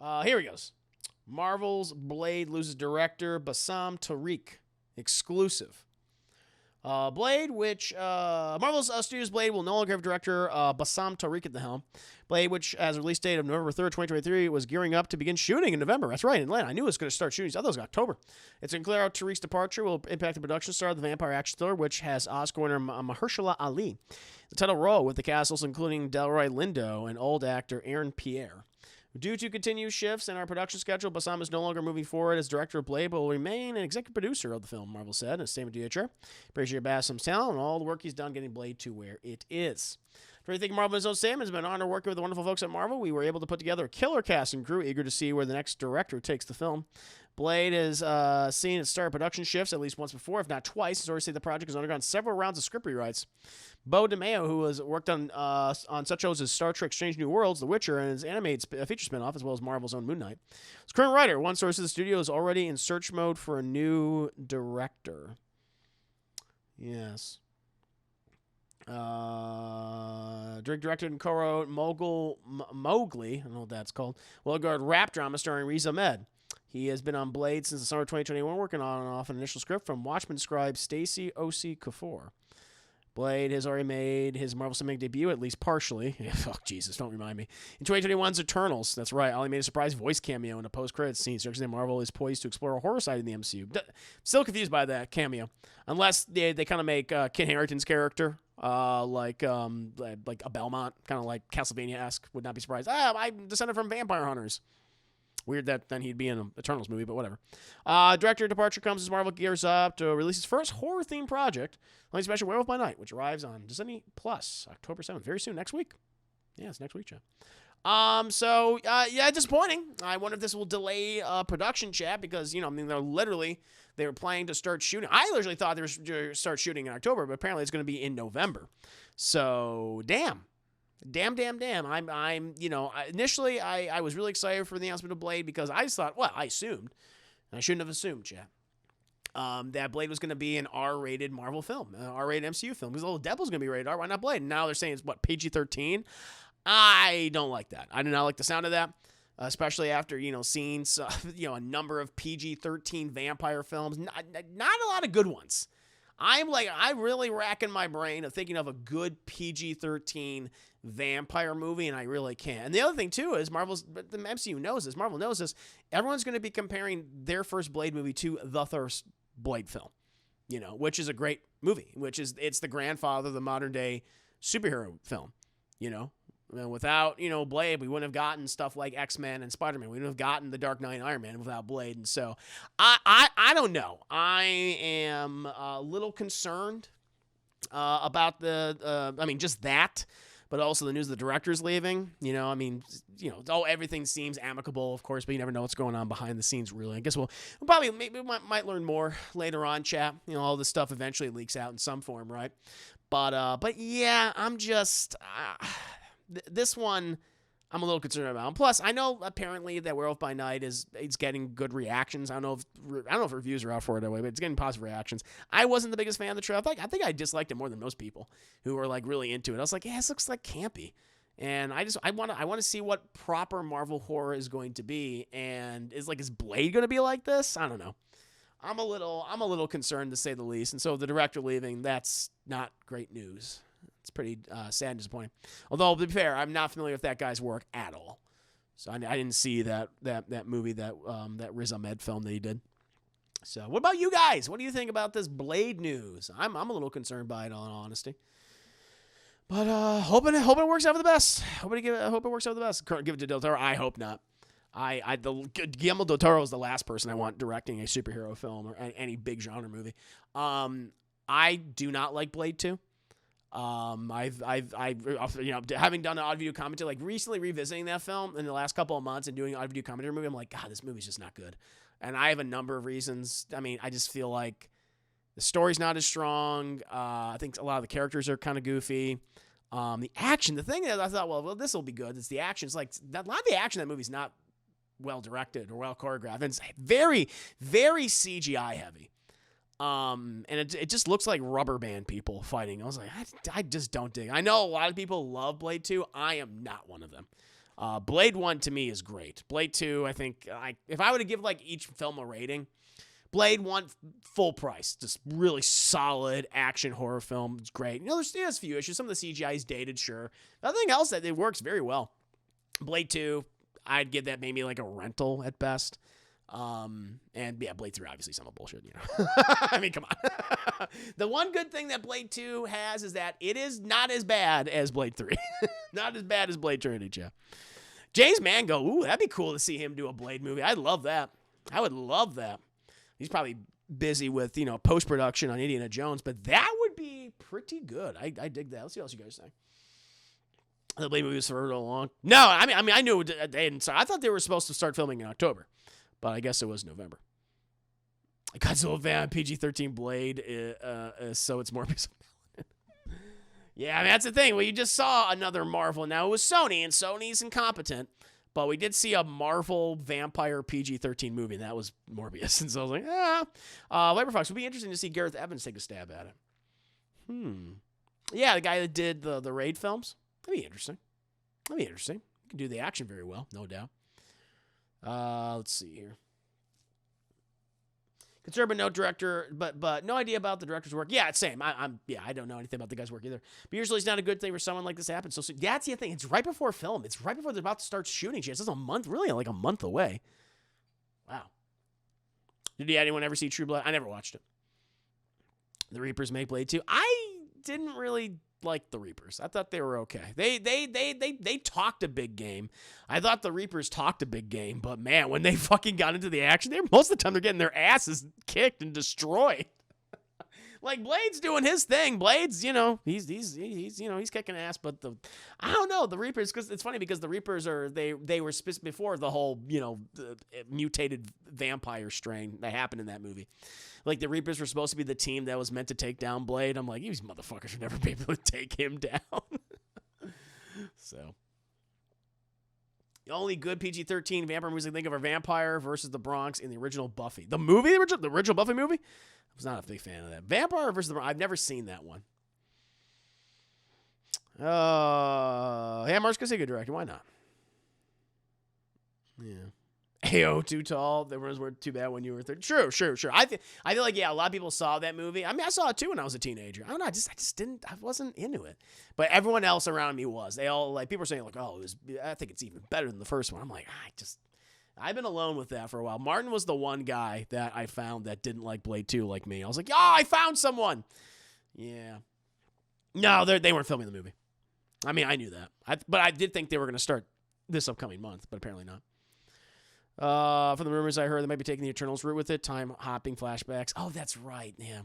Here he goes. Marvel's Blade loses director Bassam Tariq. Exclusive. Blade, which Marvel's Studios Blade will no longer have director Bassam Tariq at the helm. Blade, which has a release date of November 3rd, 2023, was gearing up to begin shooting in November. That's right, in Atlanta. I knew it was going to start shooting. I thought it was October. It's unclear how Tariq's departure will impact the production start of the vampire action thriller, which has Oscar winner Mahershala Ali. The title role with the cast also including Delroy Lindo and old actor Aaron Pierre. Due to continued shifts in our production schedule, Bassam is no longer moving forward as director of Blade, but will remain an executive producer of the film, Marvel said in a statement to DHR. Appreciate Bassam's talent and all the work he's done getting Blade to where it is. For anything Marvel in his own statement, it's been an honor working with the wonderful folks at Marvel. We were able to put together a killer cast and crew, eager to see where the next director takes the film. Blade has seen its start production shifts at least once before, if not twice. It's already said the project has undergone several rounds of script rewrites. Bo DeMeo, who has worked on such shows as Star Trek Strange New Worlds, The Witcher, and his animated feature spinoff, as well as Marvel's own Moon Knight. His current writer, one source of the studio, is already in search mode for a new director. Yes. Directed and co-wrote Mowgli, I don't know what that's called, well-regarded rap drama starring Riz Ahmed. He has been on Blade since the summer of 2021, working on and off an initial script from Watchmen scribe Stacey O.C. Kafour. Blade has already made his Marvel Cinematic debut, at least partially. Oh, Jesus, don't remind me. In 2021's Eternals, that's right, Ollie made a surprise voice cameo in a post-credits scene, suggesting that Marvel is poised to explore a horror side of the MCU. Still confused by that cameo. Unless they kind of make Kit Harington's character like a Belmont, kind of like Castlevania-esque. Would not be surprised. I'm descended from vampire hunters. Weird that then he'd be in an Eternals movie, but whatever. Director departure comes as Marvel gears up to release its first horror-themed project, like special Werewolf by Night, which arrives on Disney Plus October 7th, very soon, next week. Yeah, it's next week, Chad. Yeah, disappointing. I wonder if this will delay production, Chad, because, you know, I mean, they were planning to start shooting. I literally thought they were going to start shooting in October, but apparently it's going to be in November. So, damn. I'm initially I was really excited for the announcement of Blade because I just thought, well, I assumed, and I shouldn't have assumed, Chad, that Blade was going to be an R-rated Marvel film, an R-rated MCU film, because the Little Devil's going to be rated R. Why not Blade? And now they're saying it's, what, PG-13? I don't like that. I do not like the sound of that, especially after, seeing, a number of PG-13 vampire films. Not a lot of good ones. I'm really racking my brain of thinking of a good PG-13 vampire movie, and I really can't. And the other thing, too, is the MCU knows this. Marvel knows this. Everyone's going to be comparing their first Blade movie to the first Blade film, which is a great movie, it's the grandfather of the modern-day superhero film, And without, Blade, we wouldn't have gotten stuff like X-Men and Spider-Man. We wouldn't have gotten The Dark Knight and Iron Man without Blade. And so, I don't know. I am a little concerned about just that, but also the news of the director's leaving. Everything seems amicable, of course, but you never know what's going on behind the scenes, really. I guess we might learn more later on, chat. All this stuff eventually leaks out in some form, right? But yeah, I'm just... this one, I'm a little concerned about. And plus, I know apparently that Werewolf by Night is getting good reactions. I don't know if reviews are out for it that way, but it's getting positive reactions. I wasn't the biggest fan of the trailer. I think I disliked it more than most people who were like really into it. I was like, yeah, this looks like campy, and I want to see what proper Marvel horror is going to be. And is Blade going to be like this? I don't know. I'm a little concerned, to say the least. And so the director leaving, that's not great news. It's pretty sad and disappointing. Although, to be fair, I'm not familiar with that guy's work at all. So I didn't see that movie, that Riz Ahmed film that he did. So what about you guys? What do you think about this Blade news? I'm a little concerned by it, in all honesty. But hoping it works out for the best. Hope it works out for the best. Give it to Del Toro. I hope not. Guillermo del Toro is the last person I want directing a superhero film or any big genre movie. I do not like Blade 2. Having done an audio video commentary, recently revisiting that film in the last couple of months and doing an audio video commentary movie, I'm like, God, this movie's just not good. And I have a number of reasons. I mean, I just feel like the story's not as strong. I think a lot of the characters are kind of goofy. The action, the thing that I thought, well, this will be good. It's the action. It's like a lot of the action in that movie's not well directed or well choreographed. And it's very, very CGI heavy. And it just looks like rubber band people fighting. I was like, I just don't dig. I know a lot of people love Blade 2. I am not one of them. Blade 1 to me is great. Blade 2, I think, if I were to give like each film a rating, Blade 1, full price. Just really solid action horror film. It's great. There's a few issues. Some of the CGI is dated, sure. Nothing else that it works very well. Blade 2, I'd give that maybe like a rental at best. And yeah, Blade 3, obviously some bullshit, I mean, come on. The one good thing that Blade 2 has is that it is not as bad as Blade 3. Not as bad as Blade Trinity, Jeff. James Mango, ooh, that'd be cool to see him do a Blade movie. I'd love that. I would love that. He's probably busy with, post-production on Indiana Jones, but that would be pretty good. I dig that. Let's see what else you guys say. The Blade movie was for a long. No, I mean, I knew they didn't. I thought they were supposed to start filming in October, but I guess it was November. Godzilla fan PG-13 Blade, so it's Morbius. Yeah, I mean, that's the thing. Well, you just saw another Marvel. Now, it was Sony, and Sony's incompetent, but we did see a Marvel vampire PG-13 movie, and that was Morbius. And so I was like, Labor would be interesting to see Gareth Evans take a stab at it. Yeah, the guy that did the Raid films. That'd be interesting. He can do the action very well, no doubt. Let's see here. Concerned but no director, but no idea about the director's work. Yeah, it's same. I don't know anything about the guy's work either. But usually it's not a good thing for someone like this to happen. So that's the thing. It's right before film. It's right before they're about to start shooting. It's a month, really like a month away. Wow. Did anyone ever see True Blood? I never watched it. The Reapers make Blade 2. I didn't really like the Reapers. I thought they were okay. They talked a big game. I thought the Reapers talked a big game, but man, when they fucking got into the action, most of the time they're getting their asses kicked and destroyed. Like Blade's doing his thing. Blade's, he's kicking ass, but I don't know, the Reapers, because it's funny because the Reapers they were before the whole, the mutated vampire strain that happened in that movie. Like, the Reapers were supposed to be the team that was meant to take down Blade. I'm like, these motherfuckers should never be able to take him down. So, the only good PG-13 vampire movies I think of are Vampire versus the Bronx in the original Buffy. The movie, the original Buffy movie? I was not a big fan of that. Vampire versus the Bronx, I've never seen that one. Yeah, Mark's gonna say good director. Why not? Yeah. AO too tall. The runs weren't too bad when you were 30. Sure. I feel like, yeah, a lot of people saw that movie. I mean, I saw it too when I was a teenager. I don't know. I just didn't. I wasn't into it. But everyone else around me was. They all people were saying like, oh, I think it's even better than the first one. I'm like, I've been alone with that for a while. Martin was the one guy that I found that didn't like Blade 2 like me. I was like, I found someone. Yeah. No, they weren't filming the movie. I mean, I knew that. But I did think they were going to start this upcoming month, but apparently not. From the rumors I heard, they might be taking the Eternals route with it. Time hopping flashbacks. Oh, that's right. Yeah.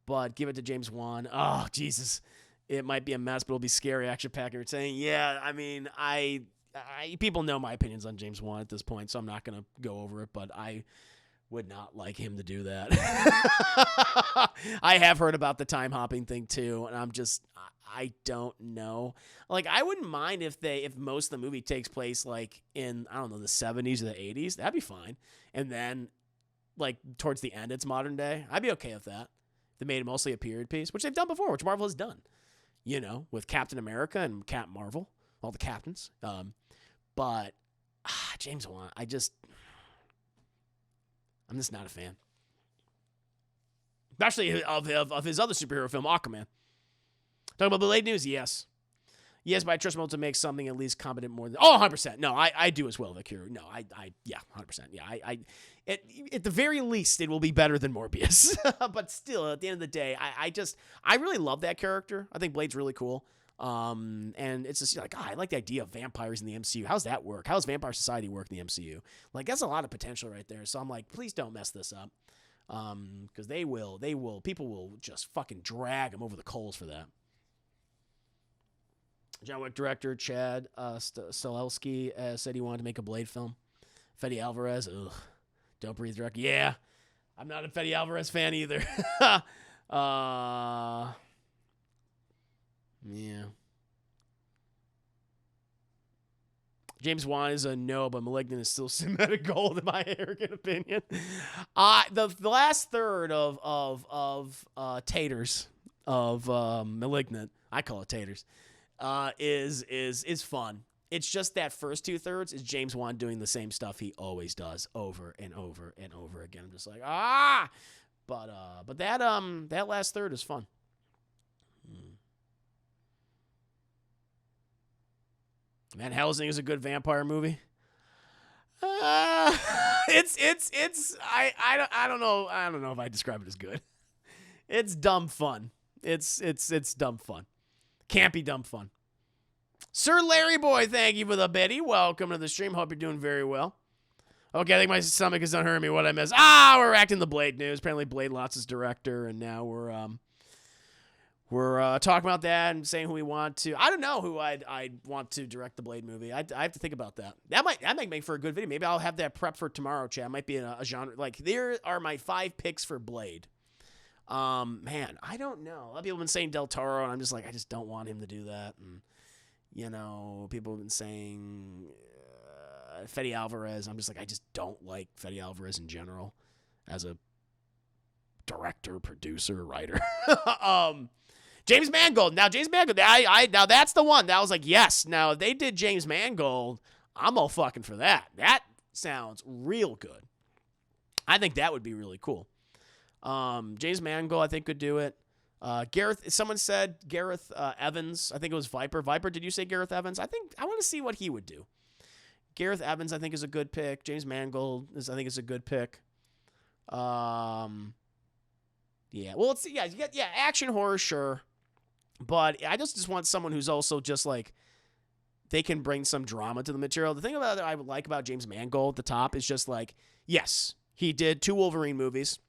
But give it to James Wan. Oh, Jesus. It might be a mess, but it'll be scary, action-packed. You're saying, yeah, I mean, people know my opinions on James Wan at this point, so I'm not going to go over it, but I would not like him to do that. I have heard about the time hopping thing too, and I don't know. Like, I wouldn't mind if most of the movie takes place like in, I don't know, the 70s or the 80s. That'd be fine. And then like towards the end, it's modern day. I'd be okay with that. They made it mostly a period piece, which they've done before, which Marvel has done, with Captain America and Captain Marvel, all the captains. But James Wan, I'm just not a fan. Especially of his other superhero film, Aquaman. Talking about the late news, yes. Yes, but I trust Marvel to make something at least competent more than... 100%. No, I do as well, Vakir. No, yeah, 100%. Yeah, at the very least, it will be better than Morbius. But still, at the end of the day, I really love that character. I think Blade's really cool. And it's just like, I like the idea of vampires in the MCU. How's that work? How does Vampire Society work in the MCU? Like, that's a lot of potential right there. So I'm like, please don't mess this up. Because people will just fucking drag them over the coals for that. John Wick director Chad Stahelski said he wanted to make a Blade film. Fede Alvarez, Don't Breathe director. Yeah, I'm not a Fede Alvarez fan either. Yeah. James Wan is a no, but Malignant is still cinematic gold in my arrogant opinion. The last third of Taters of Malignant, I call it Taters, is fun. It's just that first 2/3 is James Wan doing the same stuff he always does over and over and over again. I'm just like, but that last third is fun. Van Helsing is a good vampire movie. It's I don't know if I describe it as good. It's dumb fun. It's dumb fun. Campy dumb fun. Sir Larry Boy, thank you for the biddy. Welcome to the stream. Hope you're doing very well. Okay, I think my stomach is done hurting me. What I miss? We're reacting the Blade news. Apparently Blade lost his director, and now we're talking about that and saying who we want to. I don't know who I'd want to direct the Blade movie. I have to think about that. That might make for a good video. Maybe I'll have that prep for tomorrow, chat. It might be a genre. Like, there are my 5 picks for Blade. Man, I don't know. A lot of people have been saying Del Toro, and I'm just like, I just don't want him to do that. And, people have been saying Fede Alvarez. I'm just like, I just don't like Fede Alvarez in general as a director, producer, writer. James Mangold. Now, James Mangold, now that's the one. That was like, yes. Now, if they did James Mangold, I'm all fucking for that. That sounds real good. I think that would be really cool. James Mangold, I think, could do it. Someone said Gareth Evans. I think it was Viper. Viper, did you say Gareth Evans? I want to see what he would do. Gareth Evans, I think, is a good pick. James Mangold is a good pick. Yeah. Well, action horror, sure. But I just want someone who's also just like, they can bring some drama to the material. The thing about that I would like about James Mangold at the top is just like, yes, he did 2 Wolverine movies.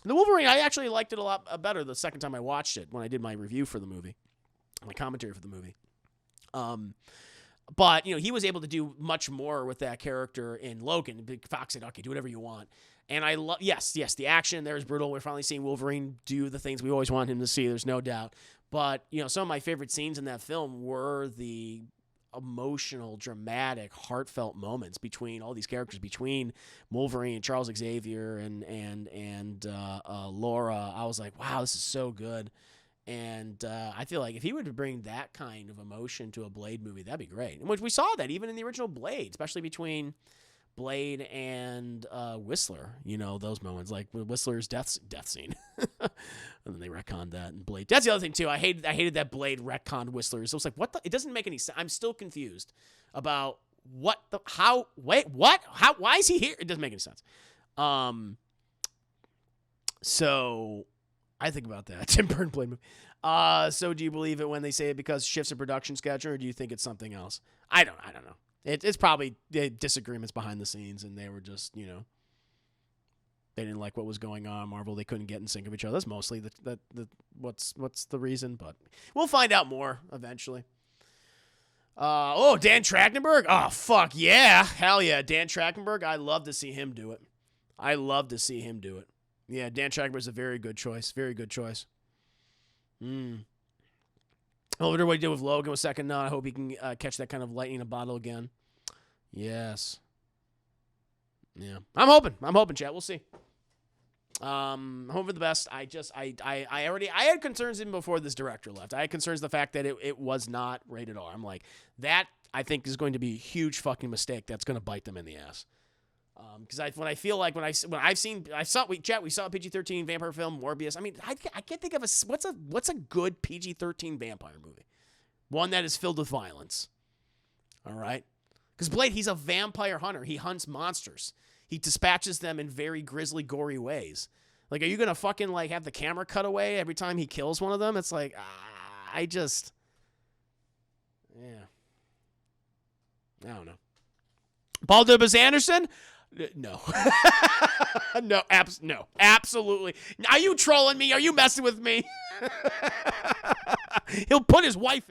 The Wolverine, I actually liked it a lot better the second time I watched it when I did my review for the movie, my commentary for the movie. But, he was able to do much more with that character in Logan. Big Fox said, okay, do whatever you want. And I love, yes, the action there is brutal. We're finally seeing Wolverine do the things we always want him to see. There's no doubt. But, some of my favorite scenes in that film were the emotional, dramatic, heartfelt moments between all these characters, between Wolverine and Charles Xavier and Laura. I was like, wow, this is so good. And I feel like if he were to bring that kind of emotion to a Blade movie, that'd be great. And which we saw that even in the original Blade, especially between Blade and Whistler, those moments, like Whistler's death scene. And then they retconned that in Blade. That's the other thing, too. I hated that Blade retconned Whistler. So it's like, what the? It doesn't make any sense. I'm still confused about why is he here? It doesn't make any sense. So I think about that. Tim Burton Blade movie. So do you believe it when they say it because shifts in production schedule, or do you think it's something else? I don't know. It's probably disagreements behind the scenes, and they were just, they didn't like what was going on. Marvel, they couldn't get in sync of each other. That's mostly what's the reason, but we'll find out more eventually. Dan Trachtenberg. Oh, fuck yeah. Hell yeah. Dan Trachtenberg, I'd love to see him do it. Yeah, Dan Trachtenberg's a very good choice. Very good choice. I wonder what he did with Logan with second nut. I hope he can catch that kind of lightning in a bottle again. Yes. Yeah. I'm hoping, chat. We'll see. I'm hoping for the best. I had concerns even before this director left. I had concerns the fact that it was not rated R. I'm like, that I think is going to be a huge fucking mistake that's going to bite them in the ass. Because we saw a PG-13 vampire film, Morbius. I mean, I can't think of what's a good PG-13 vampire movie, one that is filled with violence. All right, because Blade, he's a vampire hunter. He hunts monsters. He dispatches them in very grisly, gory ways. Like, are you gonna fucking like have the camera cut away every time he kills one of them? It's like, I don't know. Paul W.S. Anderson. No. No, absolutely. Are you trolling me? Are you messing with me? He'll put his wife